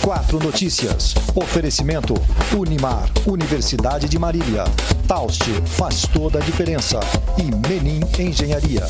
4 Notícias. Oferecimento Unimar, Universidade de Marília. Taust faz toda a diferença. E Menin Engenharia.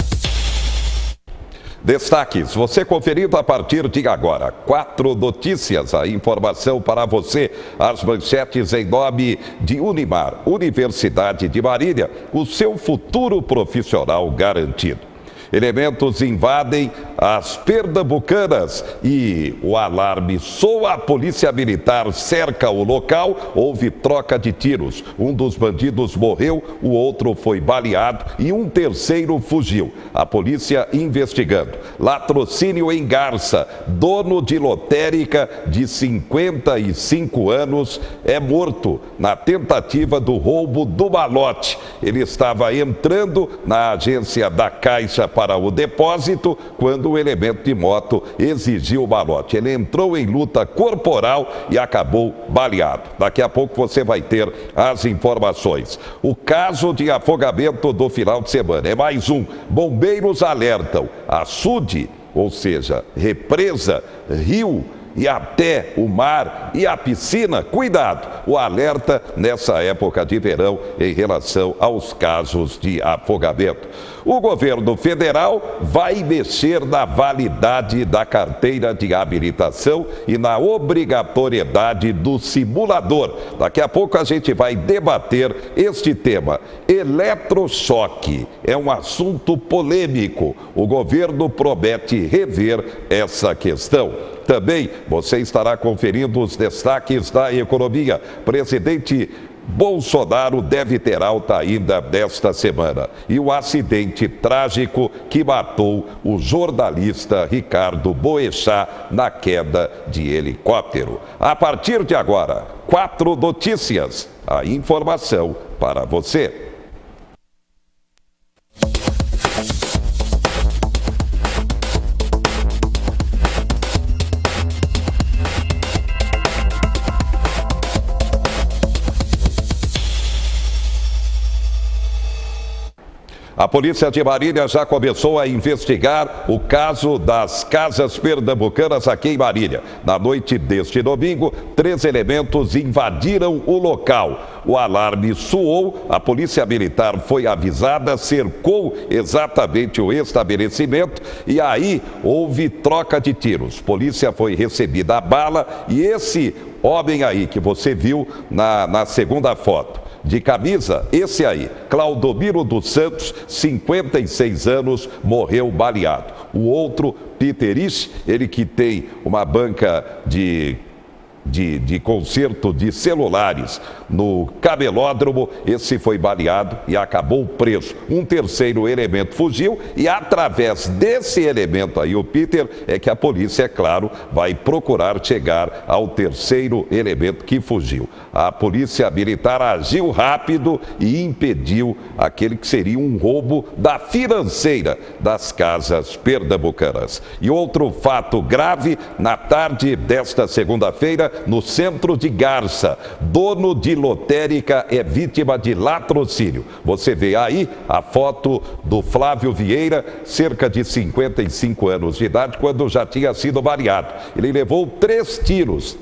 Destaques, você conferindo a partir de agora. 4 Notícias, a informação para você. As manchetes em nome de Unimar, Universidade de Marília, o seu futuro profissional garantido. Elementos invadem as Pernambucanas e o alarme soa. A polícia militar cerca o local, houve troca de tiros. Um dos bandidos morreu, o outro foi baleado e um terceiro fugiu. A polícia investigando. Latrocínio em Garça, dono de lotérica de 55 anos é morto na tentativa do roubo do malote. Ele estava entrando na agência da Caixa para o depósito quando o elemento de moto exigiu o malote. Ele entrou em luta corporal e acabou baleado. Daqui a pouco você vai ter as informações. O caso de afogamento do final de semana é mais um. Bombeiros alertam. Açude, ou seja, represa, rio e até o mar e a piscina, cuidado, o alerta nessa época de verão em relação aos casos de afogamento. O governo federal vai mexer na validade da carteira de habilitação e na obrigatoriedade do simulador. Daqui a pouco a gente vai debater este tema. Eletrochoque é um assunto polêmico. O governo promete rever essa questão. Também você estará conferindo os destaques da economia. Presidente Bolsonaro deve ter alta ainda desta semana. E o acidente trágico que matou o jornalista Ricardo Boechat na queda de helicóptero. A partir de agora, 4 Notícias. A informação para você. A polícia de Marília já começou a investigar o caso das casas pernambucanas aqui em Marília. Na noite deste domingo, 3 elementos invadiram o local. O alarme soou, a polícia militar foi avisada, cercou exatamente o estabelecimento e aí houve troca de tiros. Polícia foi recebida a bala e esse homem aí que você viu na segunda foto, de camisa, esse aí, Claudomiro dos Santos, 56 anos, morreu baleado. O outro, Peterich, ele que tem uma banca de conserto de celulares no camelódromo, esse foi baleado e acabou preso. Um terceiro elemento fugiu e através desse elemento aí, o Peter, é que a polícia, é claro, vai procurar chegar ao terceiro elemento que fugiu. A polícia militar agiu rápido e impediu aquele que seria um roubo da financeira das casas pernambucanas. E outro fato grave, na tarde desta segunda-feira, no centro de Garça, dono de lotérica é vítima de latrocínio. Você vê aí a foto do Flávio Vieira, cerca de 55 anos de idade, quando já tinha sido baleado. Ele levou 3 tiros.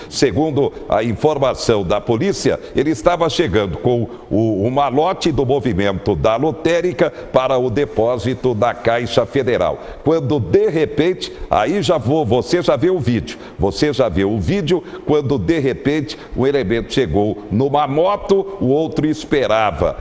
Segundo a informação da polícia, ele estava chegando com o malote do movimento da lotérica para o depósito da Caixa Federal. Quando de repente, você já viu o vídeo, quando de repente o elemento chegou numa moto, o outro esperava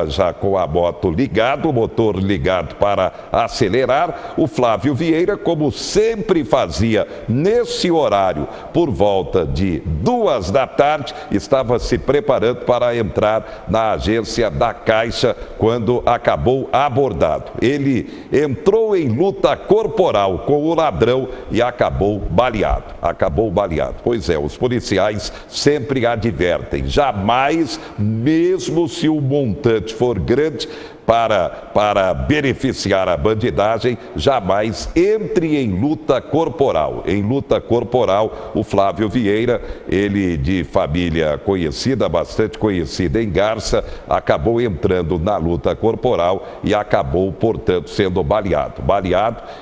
já com a moto ligada, o motor ligado para acelerar. O Flávio Vieira, como sempre fazia nesse horário, por volta de 2 da tarde, estava se preparando para entrar na agência da Caixa quando acabou abordado. Ele entrou em luta corporal com o ladrão e acabou baleado. Pois é, os policiais sempre advertem, jamais, mesmo se o montante for grande, para beneficiar a bandidagem, jamais entre em luta corporal. Em luta corporal, o Flávio Vieira, ele de família conhecida, bastante conhecida em Garça, acabou entrando na luta corporal e acabou, portanto, sendo baleado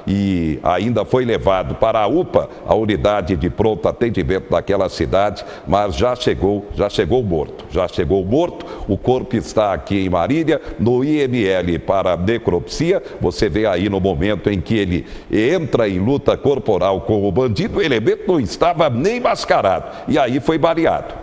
e ainda foi levado para a UPA, a unidade de pronto atendimento daquela cidade, mas já chegou morto. O corpo está aqui em Marília, no IML para necropsia. Você vê aí no momento em que ele entra em luta corporal com o bandido, o elemento não estava nem mascarado. E aí foi baleado,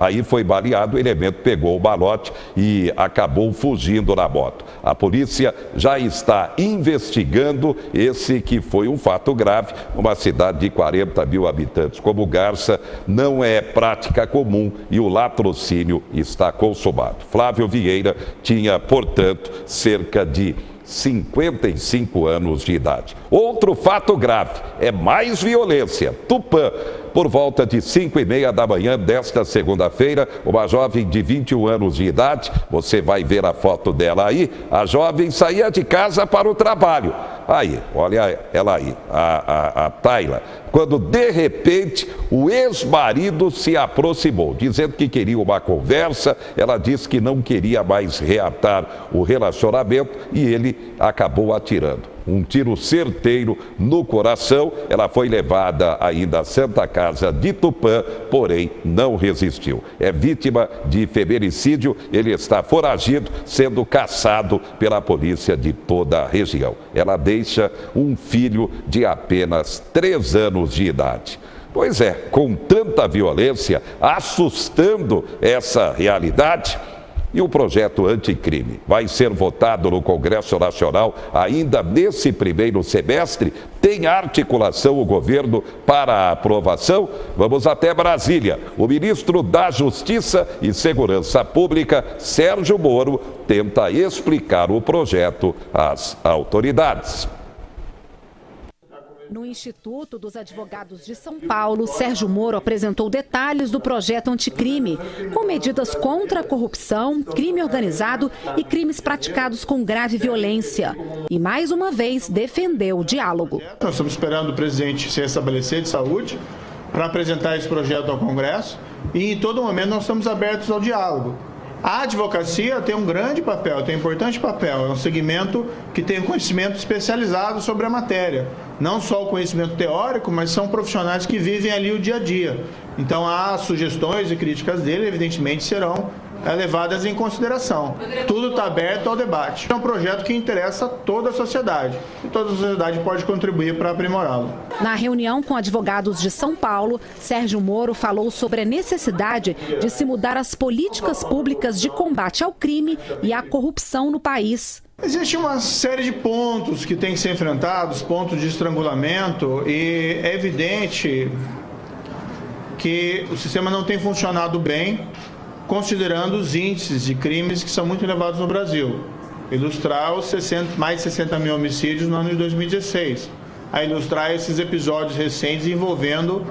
o elemento pegou o malote e acabou fugindo na moto. A polícia já está investigando esse que foi um fato grave. Uma cidade de 40 mil habitantes como Garça não é prática comum e o latrocínio está consumado. Flávio Vieira tinha, portanto, cerca de 55 anos de idade. Outro fato grave, é mais violência. Tupã. Por volta de 5h30 da manhã desta segunda-feira, uma jovem de 21 anos de idade, você vai ver a foto dela aí, a jovem saía de casa para o trabalho. Aí, olha ela aí, a Tayla, quando de repente o ex-marido se aproximou, dizendo que queria uma conversa, ela disse que não queria mais reatar o relacionamento e ele acabou atirando. Um tiro certeiro no coração, ela foi levada ainda à Santa Casa de Tupã, porém não resistiu. É vítima de feminicídio, ele está foragido, sendo caçado pela polícia de toda a região. Ela deixa um filho de apenas 3 anos de idade. Pois é, com tanta violência, assustando essa realidade. E o projeto anticrime vai ser votado no Congresso Nacional ainda nesse primeiro semestre? Tem articulação o governo para a aprovação? Vamos até Brasília. O ministro da Justiça e Segurança Pública, Sérgio Moro, tenta explicar o projeto às autoridades. No Instituto dos Advogados de São Paulo, Sérgio Moro apresentou detalhes do projeto anticrime, com medidas contra a corrupção, crime organizado e crimes praticados com grave violência. E, mais uma vez, defendeu o diálogo. Nós estamos esperando o presidente se restabelecer de saúde para apresentar esse projeto ao Congresso e, em todo momento, nós estamos abertos ao diálogo. A advocacia tem um grande papel, tem um importante papel. É um segmento que tem conhecimento especializado sobre a matéria. Não só o conhecimento teórico, mas são profissionais que vivem ali o dia a dia. Então, as sugestões e críticas dele, evidentemente, serão levadas em consideração. Tudo está aberto ao debate. É um projeto que interessa toda a sociedade. E toda a sociedade pode contribuir para aprimorá-lo. Na reunião com advogados de São Paulo, Sérgio Moro falou sobre a necessidade de se mudar as políticas públicas de combate ao crime e à corrupção no país. Existe uma série de pontos que têm que ser enfrentados, pontos de estrangulamento, e é evidente que o sistema não tem funcionado bem, considerando os índices de crimes que são muito elevados no Brasil. Ilustrar os mais de 60 mil homicídios no ano de 2016. A ilustrar esses episódios recentes envolvendo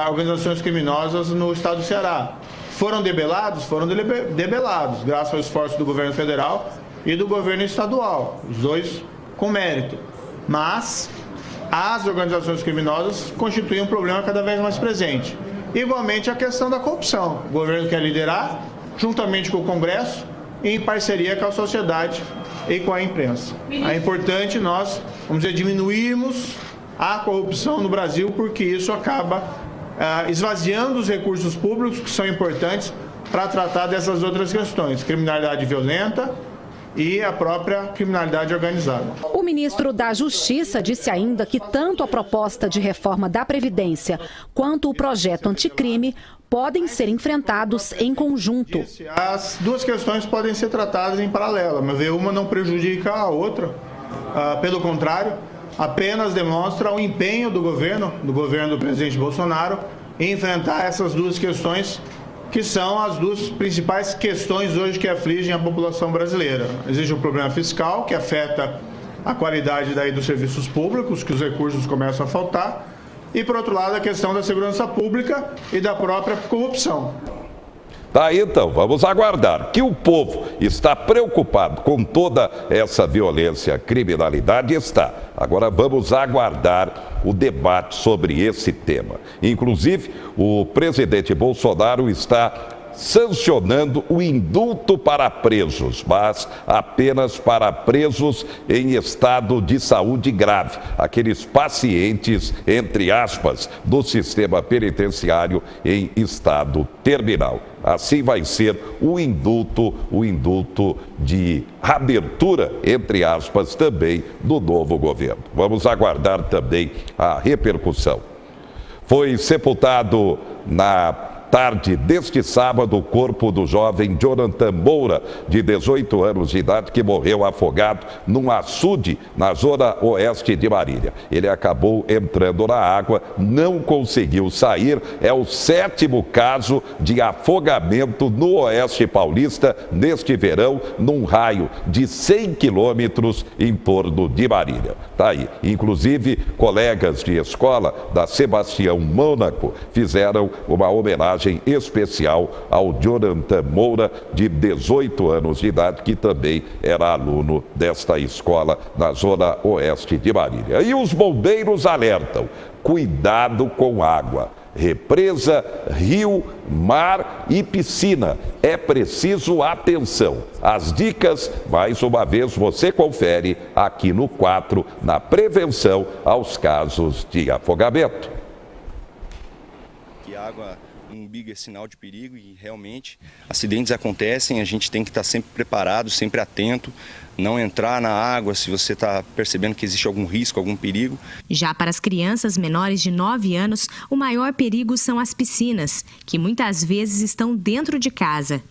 organizações criminosas no estado do Ceará. Foram debelados? Foram debelados, graças ao esforço do governo federal e do governo estadual, os dois com mérito. Mas as organizações criminosas constituem um problema cada vez mais presente. Igualmente a questão da corrupção. O governo quer liderar, juntamente com o Congresso, e em parceria com a sociedade e com a imprensa. É importante nós, vamos dizer, diminuirmos a corrupção no Brasil, porque isso acaba esvaziando os recursos públicos que são importantes para tratar dessas outras questões, criminalidade violenta e a própria criminalidade organizada. O ministro da Justiça disse ainda que tanto a proposta de reforma da Previdência quanto o projeto anticrime podem ser enfrentados em conjunto. As duas questões podem ser tratadas em paralelo. A meu ver, uma não prejudica a outra. Pelo contrário, apenas demonstra o empenho do governo do presidente Bolsonaro, em enfrentar essas duas questões, que são as duas principais questões hoje que afligem a população brasileira. Existe um problema fiscal que afeta a qualidade dos serviços públicos, que os recursos começam a faltar, e, por outro lado, a questão da segurança pública e da própria corrupção. Tá aí, então, vamos aguardar. Que o povo está preocupado com toda essa violência, criminalidade, está. Agora vamos aguardar o debate sobre esse tema. Inclusive, o presidente Bolsonaro está sancionando o indulto para presos, mas apenas para presos em estado de saúde grave, aqueles pacientes, entre aspas, do sistema penitenciário em estado terminal. Assim vai ser o indulto de abertura, entre aspas, também do novo governo. Vamos aguardar também a repercussão. Foi sepultado na tarde deste sábado o corpo do jovem Jonathan Moura, de 18 anos de idade, que morreu afogado num açude na zona oeste de Marília. Ele acabou entrando na água, não conseguiu sair. É o 7º caso de afogamento no oeste paulista neste verão, num raio de 100 quilômetros em torno de Marília. Tá aí. Inclusive, colegas de escola da Sebastião Mônaco fizeram uma homenagem especial ao Jonathan Moura, de 18 anos de idade, que também era aluno desta escola na zona oeste de Marília. E os bombeiros alertam: cuidado com água. Represa, rio, mar e piscina. É preciso atenção. As dicas, mais uma vez, você confere aqui no 4, na prevenção aos casos de afogamento. Que água no umbigo é sinal de perigo e realmente acidentes acontecem, a gente tem que estar sempre preparado, sempre atento, não entrar na água se você está percebendo que existe algum risco, algum perigo. Já para as crianças menores de 9 anos, o maior perigo são as piscinas, que muitas vezes estão dentro de casa.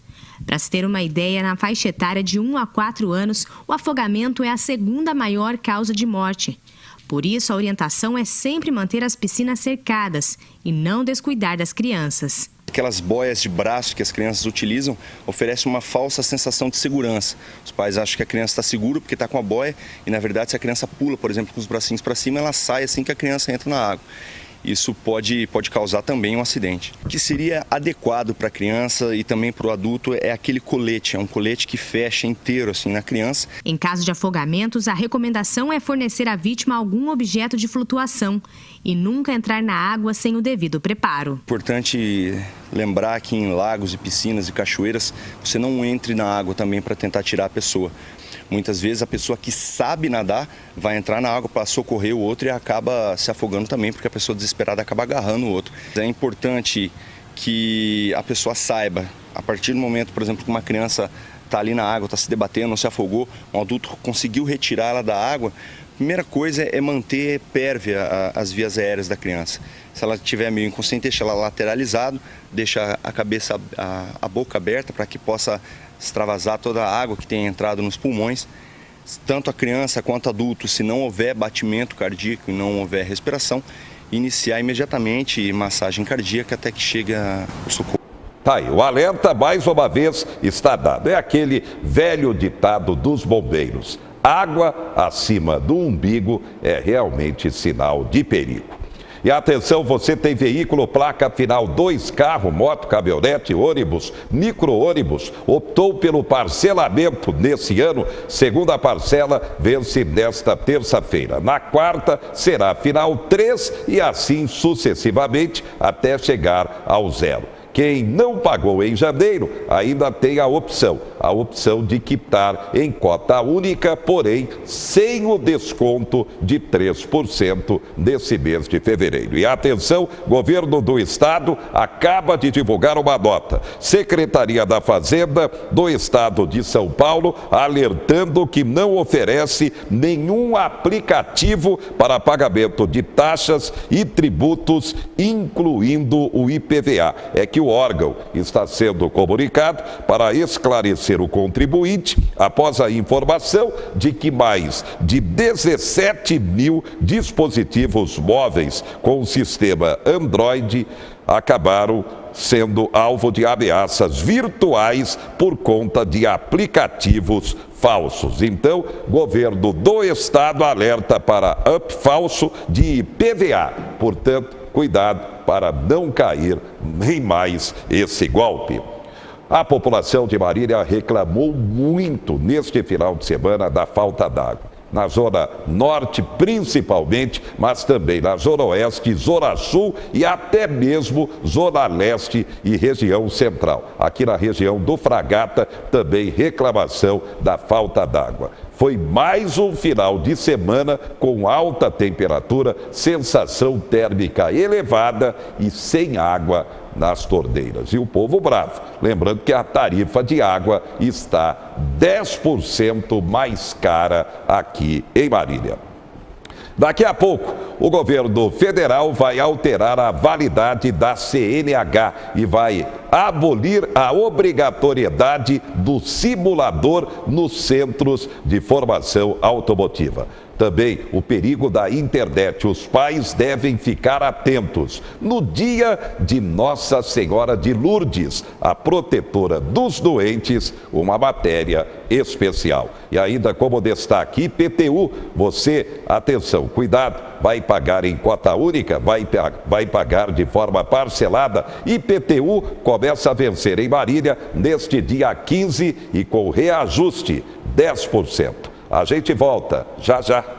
Para se ter uma ideia, na faixa etária de 1 a 4 anos, o afogamento é a segunda maior causa de morte. Por isso, a orientação é sempre manter as piscinas cercadas e não descuidar das crianças. Aquelas boias de braço que as crianças utilizam oferecem uma falsa sensação de segurança. Os pais acham que a criança está segura porque está com a boia e, na verdade, se a criança pula, por exemplo, com os bracinhos para cima, ela sai assim que a criança entra na água. Isso pode causar também um acidente. O que seria adequado para a criança e também para o adulto é aquele colete, é um colete que fecha inteiro assim na criança. Em caso de afogamentos, a recomendação é fornecer à vítima algum objeto de flutuação e nunca entrar na água sem o devido preparo. Importante lembrar que em lagos e piscinas e cachoeiras, você não entre na água também para tentar tirar a pessoa. Muitas vezes a pessoa que sabe nadar vai entrar na água para socorrer o outro e acaba se afogando também, porque a pessoa desesperada acaba agarrando o outro. É importante que a pessoa saiba, a partir do momento, por exemplo, que uma criança está ali na água, está se debatendo, não se afogou, um adulto conseguiu retirar ela da água, a primeira coisa é manter pérvia as vias aéreas da criança. Se ela estiver meio inconsciente, deixa ela lateralizado, deixa a cabeça, a boca aberta para que possa extravasar toda a água que tem entrado nos pulmões. Tanto a criança quanto o adulto, se não houver batimento cardíaco e não houver respiração, iniciar imediatamente massagem cardíaca até que chegue o socorro. Tá aí, o alerta mais uma vez está dado. É aquele velho ditado dos bombeiros: água acima do umbigo é realmente sinal de perigo. E atenção, você tem veículo, placa final 2, carro, moto, caminhonete, ônibus, micro-ônibus, optou pelo parcelamento nesse ano. Segunda parcela vence nesta terça-feira. Na quarta será final 3 e assim sucessivamente até chegar ao 0. Quem não pagou em janeiro ainda tem a opção de quitar em cota única, porém sem o desconto de 3% nesse mês de fevereiro. E atenção, governo do estado acaba de divulgar uma nota. Secretaria da Fazenda do estado de São Paulo alertando que não oferece nenhum aplicativo para pagamento de taxas e tributos, incluindo o IPVA. É que o órgão está sendo comunicado para esclarecer o contribuinte após a informação de que mais de 17 mil dispositivos móveis com o sistema Android acabaram sendo alvo de ameaças virtuais por conta de aplicativos falsos. Então, governo do estado alerta para up falso de IPVA. Portanto, cuidado para não cair em mais esse golpe. A população de Marília reclamou muito neste final de semana da falta d'água. Na Zona Norte, principalmente, mas também na Zona Oeste, Zona Sul e até mesmo Zona Leste e região Central. Aqui na região do Fragata, também reclamação da falta d'água. Foi mais um final de semana com alta temperatura, sensação térmica elevada e sem água nas torneiras. E o povo bravo. Lembrando que a tarifa de água está 10% mais cara aqui em Marília. Daqui a pouco, o governo federal vai alterar a validade da CNH e vai abolir a obrigatoriedade do simulador nos centros de formação automotiva. Também o perigo da internet. Os pais devem ficar atentos. No dia de Nossa Senhora de Lourdes, a protetora dos doentes, uma matéria especial. E ainda como destaque, IPTU, você, atenção, cuidado, vai pagar em cota única, vai pagar de forma parcelada. IPTU começa a vencer em Marília neste dia 15 e com reajuste 10%. A gente volta já já.